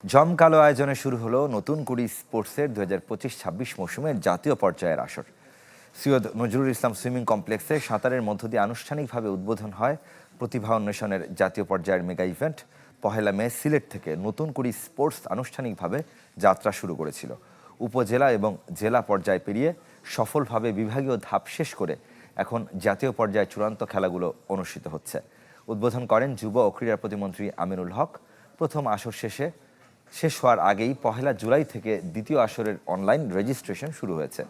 জমকালো আয়োজনে শুরু হলো নতুন কুড়ি স্পোর্টসের 2025-26 মৌসুমের জাতীয় পর্যায়ের আসর। সৈয়দ নজরুল ইসলাম সুইমিং কমপ্লেক্সে সাঁতারের মধ্য দিয়ে আনুষ্ঠানিকভাবে উদ্বোধন হয় প্রতিভা অন্বেষণের জাতীয় পর্যায়ের মেগা ইভেন্ট। পহেলা মে সিলেট থেকে নতুন কুড়ি স্পোর্টস আনুষ্ঠানিকভাবে যাত্রা শুরু করেছিল। উপজেলা এবং জেলা পর্যায় পেরিয়ে সফলভাবে বিভাগীয় ধাপ শেষ করে এখন জাতীয় পর্যায়ে চূড়ান্ত খেলাগুলো অনুষ্ঠিত হচ্ছে। উদ্বোধন করেন যুব ও ক্রীড়া প্রতিমন্ত্রী আমিনুল হক। প্রথম আসর শেষ হওয়ার আগেই পহেলা জুলাই থেকে দ্বিতীয় আসরের অনলাইন রেজিস্ট্রেশন শুরু হয়েছে।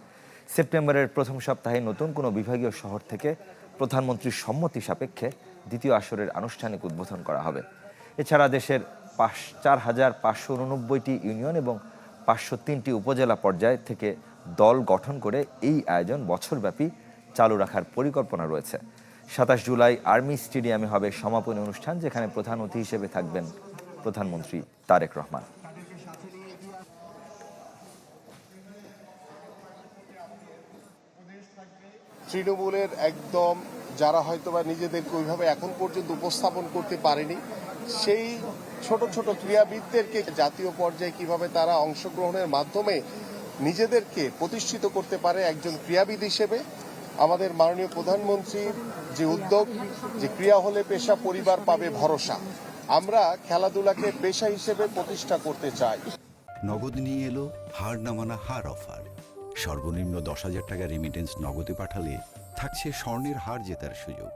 সেপ্টেম্বরের প্রথম সপ্তাহে নতুন কোনো বিভাগীয় শহর থেকে প্রধানমন্ত্রীর সম্মতি সাপেক্ষে দ্বিতীয় আসরের আনুষ্ঠানিক উদ্বোধন করা হবে। এছাড়া দেশের 4,589টি ইউনিয়ন এবং 503টি উপজেলা পর্যায় থেকে দল গঠন করে এই আয়োজন বছরব্যাপী চালু রাখার পরিকল্পনা রয়েছে। 27 জুলাই আর্মি স্টেডিয়ামে হবে সমাপনী অনুষ্ঠান, যেখানে প্রধান অতিথি হিসেবে থাকবেন প্রধানমন্ত্রী তারেক রহমান। তৃণমূলের একদম যারা হয়তোবা নিজেদেরকে ওইভাবে এখন পর্যন্ত উপস্থাপন করতে পারেনি, সেই ছোট ছোট ক্রীড়াবিদদেরকে জাতীয় পর্যায়ে কিভাবে তারা অংশগ্রহণের মাধ্যমে নিজেদেরকে প্রতিষ্ঠিত করতে পারে একজন ক্রীড়াবিদ হিসেবে, আমাদের মাননীয় প্রধানমন্ত্রীর যে উদ্যোগ, যে ক্রীড়া হলে পেশা পরিবার পাবে ভরসা, আমরা খেলাধুলাকে পেশা হিসেবে প্রতিষ্ঠা করতে চাই। নগদ নিয়ে এলো হার না মানা হার অফার। সর্বনিম্ন 10,000 টাকা রেমিটেন্স নগদে পাঠালে থাকছে স্বর্ণের হার জেতার সুযোগ।